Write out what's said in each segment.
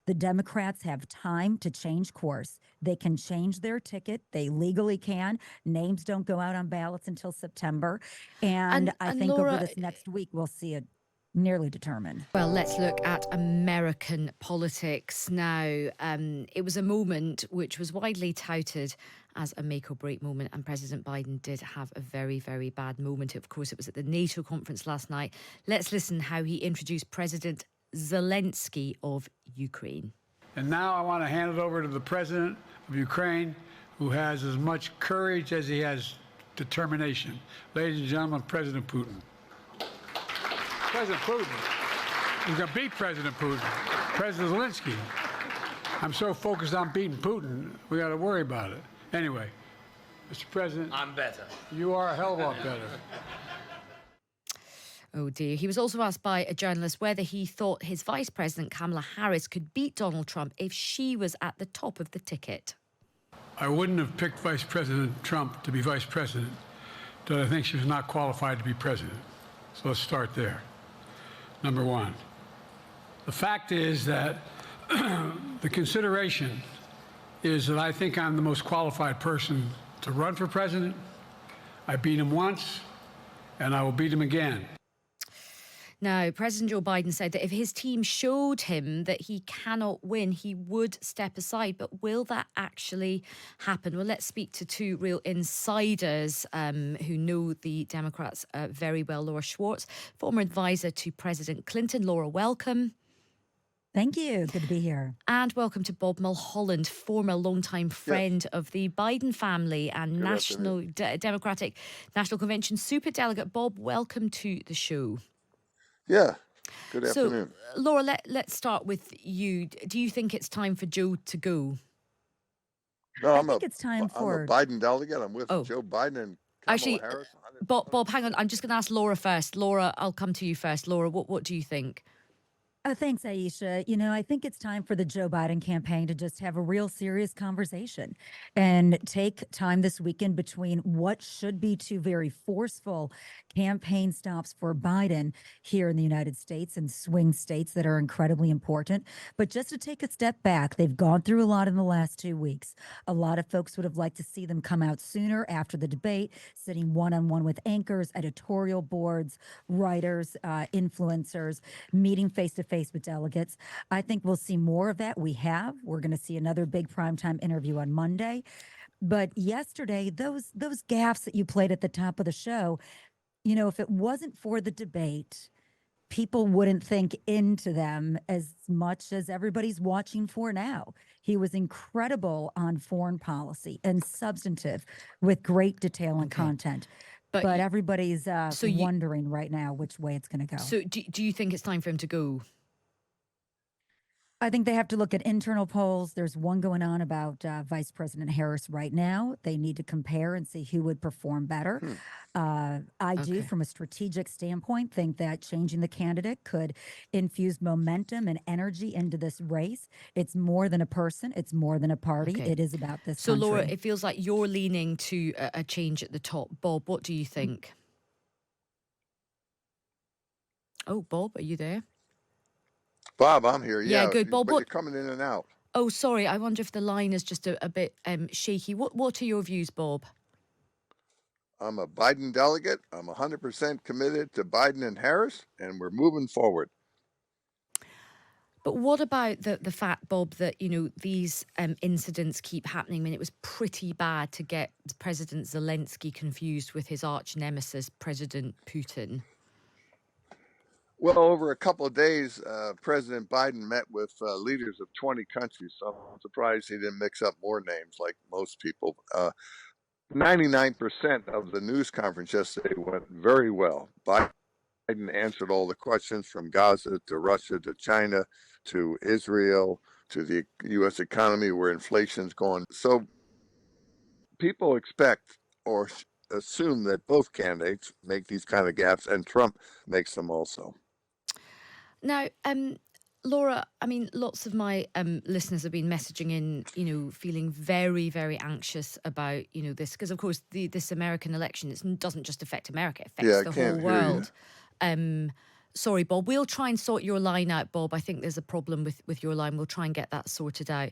The Democrats have time to change course. They can change their ticket. They legally can. Names don't go out on ballots until September. And I And think over Laura, this next week, we'll see it nearly determined. well, let's look at American politics now. It was a moment which was widely touted as a make or break moment, and President Biden did have a very, very bad moment. Of course, it was at the NATO conference last night. Let's listen how he introduced President Zelensky of Ukraine. And now I want to hand it over to the president of Ukraine, who has as much courage as he has determination. Ladies and gentlemen, President Putin. President Putin. He's going to beat President Putin. President Zelensky. I'm so focused on beating Putin, we got to worry about it. Anyway, Mr. President. I'm better. You are a hell of a lot better. Oh dear. He was also asked by a journalist whether he thought his Vice President Kamala Harris could beat Donald Trump if she was at the top of the ticket. I wouldn't have picked Vice President Trump to be Vice President, but I think she was not qualified to be President. So let's start there. Number one. The fact is that the consideration is that I think I'm the most qualified person to run for president. I beat him once, and I will beat him again. Now, President Joe Biden said that if his team showed him that he cannot win, he would step aside. But will that actually happen? Well, let's speak to two real insiders who know the Democrats very well. Laura Schwartz, former advisor to President Clinton. Laura, welcome. Thank you. Good to be here. And welcome to Bob Mulholland, former longtime friend of the Biden family and Democratic National Convention superdelegate. Bob, welcome to the show. Yeah. Good afternoon. So, Laura, let's start with you. Do you think it's time for Joe to go? No, I think it's time for... I'm a Biden delegate. I'm with Joe Biden and Kamala Harris. Bob, hang on. I'm just going to ask Laura first. Laura, I'll come to you first. Laura, what do you think? Thanks, Aisha. You know, I think it's time for the Joe Biden campaign to just have a real serious conversation and take time this weekend between what should be two very forceful campaign stops for Biden here in the United States and swing states that are incredibly important. But just to take a step back, they've gone through a lot in the last 2 weeks. A lot of folks would have liked to see them come out sooner after the debate, sitting one-on-one with anchors, editorial boards, writers, influencers, meeting face-to-face with delegates. I think we'll see more of that. We have. We're going to see another big primetime interview on Monday. But yesterday, those gaffes that you played at the top of the show, you know, if it wasn't for the debate, people wouldn't think into them as much as everybody's watching for now. He was incredible on foreign policy and substantive with great detail and content. But everybody's wondering right now which way it's going to go. So do you think it's time for him to go? I think they have to look at internal polls. There's one going on about Vice President Harris right now. They need to compare and see who would perform better. I do, from a strategic standpoint, think that changing the candidate could infuse momentum and energy into this race. It's more than a person. It's more than a party. It is about this country. Laura, it feels like you're leaning to a change at the top. Bob, what do you think? Oh, Bob, are you there? Bob, I'm here. Yeah, good. Bob, but you're coming in and out. Oh, sorry. I wonder if the line is just a bit shaky. What are your views, Bob? I'm a Biden delegate. I'm 100% committed to Biden and Harris, and we're moving forward. But what about the fact, Bob, that, you know, these incidents keep happening? I mean, it was pretty bad to get President Zelensky confused with his arch nemesis, President Putin. Well, over a couple of days, President Biden met with leaders of 20 countries, so I'm surprised he didn't mix up more names like most people. 99% of the news conference yesterday went very well. Biden answered all the questions from Gaza to Russia to China to Israel to the U.S. economy where inflation's going. So people expect or assume that both candidates make these kind of gaffes, and Trump makes them also. Now, Laura, I mean, lots of my listeners have been messaging in, you know, feeling very, very anxious about, you know, this, because, of course, this American election doesn't just affect America, it affects the whole world. Sorry, Bob. We'll try and sort your line out, Bob. I think there's a problem with your line. We'll try and get that sorted out.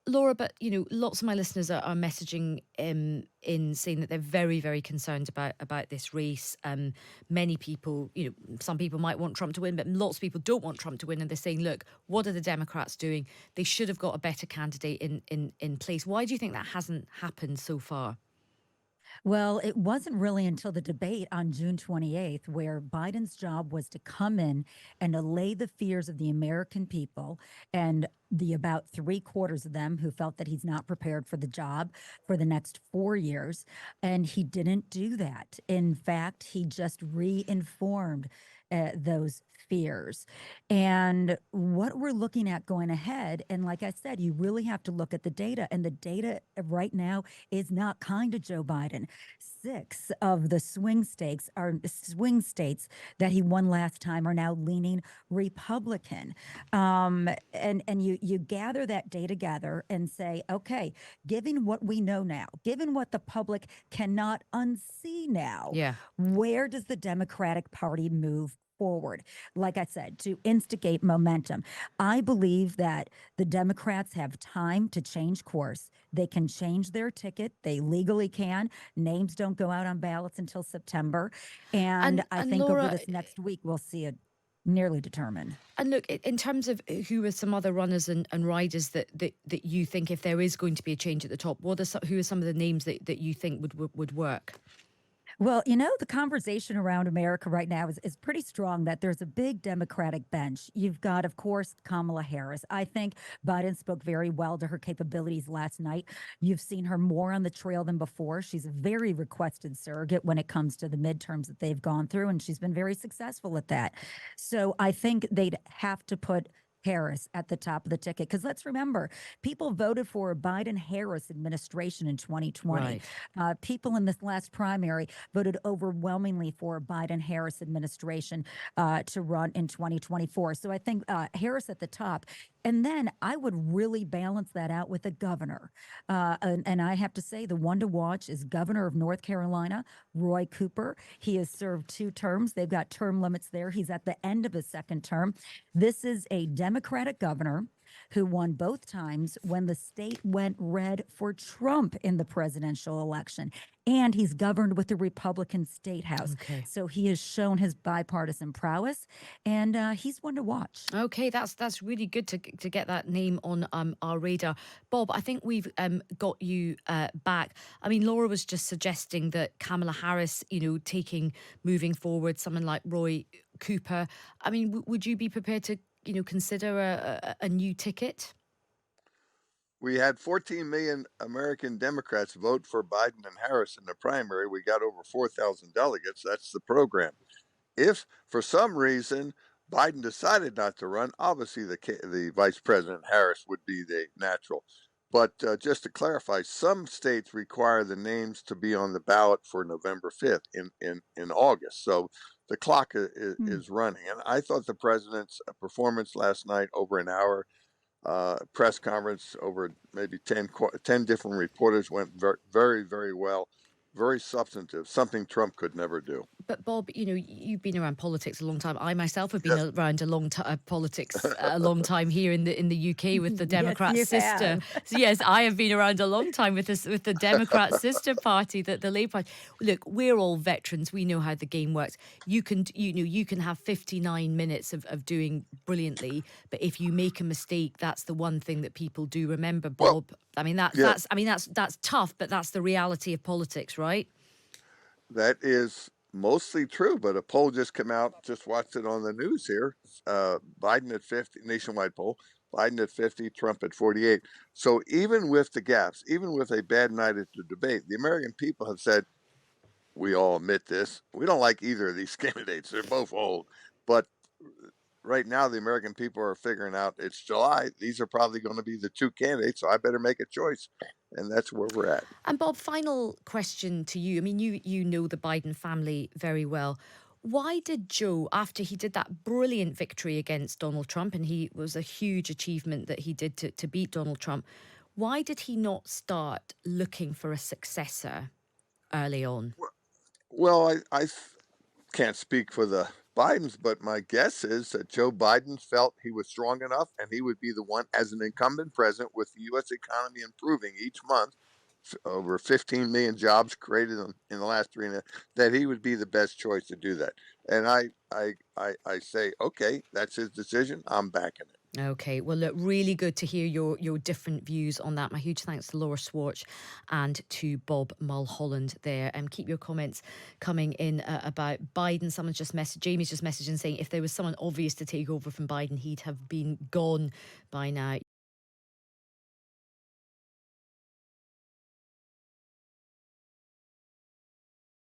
Laura, but lots of my listeners are messaging in saying that they're very, very concerned about this race. Many people, some people might want Trump to win, but lots of people don't want Trump to win, and they're saying, look, what are the Democrats doing? They should have got a better candidate in place. Why do you think that hasn't happened so far? Well, it wasn't really until the debate on June 28th where Biden's job was to come in and allay the fears of the American people and the about 3/4 of them who felt that he's not prepared for the job for the next 4 years. And he didn't do that. In fact, he just reinformed those fears. And what we're looking at going ahead, and like I said, you really have to look at the data, and the data right now is not kind to Joe Biden. 6 of the swing states that he won last time are now leaning Republican. And you gather that data together and say, okay, given what we know now, given what the public cannot unsee now, Yeah. where does the Democratic Party move forward? Like I said, to instigate momentum. I believe that the Democrats have time to change course. They can change their ticket. They legally can. Names don't go out on ballots until September. And I And think Laura, over this next week, we'll see it nearly determined. And look, in terms of who are some other runners and riders that you think, if there is going to be a change at the top, who are some of the names that you think would work? Well, the conversation around America right now is pretty strong that there's a big Democratic bench. You've got, of course, Kamala Harris. I think Biden spoke very well to her capabilities last night. You've seen her more on the trail than before. She's a very requested surrogate when it comes to the midterms that they've gone through, and she's been very successful at that. So I think they'd have to put Harris at the top of the ticket. Because let's remember, people voted for a Biden-Harris administration in 2020. Right. People in this last primary voted overwhelmingly for a Biden-Harris administration to run in 2024. So I think Harris at the top. And then I would really balance that out with a governor. And I have to say, the one to watch is governor of North Carolina, Roy Cooper. He has served 2 terms. They've got term limits there. He's at the end of his 2nd term. This is a Democratic governor who won both times when the state went red for Trump in the presidential election. And he's governed with the Republican state house. Okay. So he has shown his bipartisan prowess, and he's one to watch. Okay, that's really good to get that name on our radar. Bob, I think we've got you back. I mean, Laura was just suggesting that Kamala Harris, moving forward, someone like Roy Cooper. I mean, would you be prepared to, consider a new ticket? We had 14 million American Democrats vote for Biden and Harris in the primary. We got over 4,000 delegates. That's the program. If for some reason Biden decided not to run, obviously the Vice President Harris would be the natural. But just to clarify, some states require the names to be on the ballot for November 5th in August. So the clock is running. And I thought the president's performance last night, over an hour press conference, over maybe 10 different reporters, went very, very well. Very substantive, something Trump could never do. But Bob, you've been around politics a long time. I myself have been around a long time politics a long time here in the UK with the Democrat Yes, you sister. have. So yes, I have been around a long time with the Democrat sister party, the Labour Party. Look, we're all veterans. We know how the game works. You can have 59 minutes of doing brilliantly, but if you make a mistake, that's the one thing that people do remember, Bob. Well, that's tough, but that's the reality of politics, right? That is mostly true, but a poll just came out, just watched it on the news here. Biden at 50, nationwide poll, Biden at 50, Trump at 48. So even with the gaps, even with a bad night at the debate, the American people have said, we all admit this, we don't like either of these candidates. They're both old. But right now, the American people are figuring out it's July. These are probably going to be the 2 candidates, so I better make a choice. And that's where we're at. And Bob, final question to you. I mean, you know the Biden family very well. Why did Joe, after he did that brilliant victory against Donald Trump, and he was a huge achievement that he did to beat Donald Trump, why did he not start looking for a successor early on? Well, I can't speak for the Biden's, but my guess is that Joe Biden felt he was strong enough and he would be the one, as an incumbent president, with the U.S. economy improving each month, over 15 million jobs created in the last 3 years, that he would be the best choice to do that. And I say, okay, that's his decision. I'm backing it. Okay, well, look, really good to hear your different views on that. My huge thanks to Laura Schwartz and to Bob Mulholland there. Keep your comments coming in about Biden. Jamie's just messaging saying if there was someone obvious to take over from Biden, he'd have been gone by now.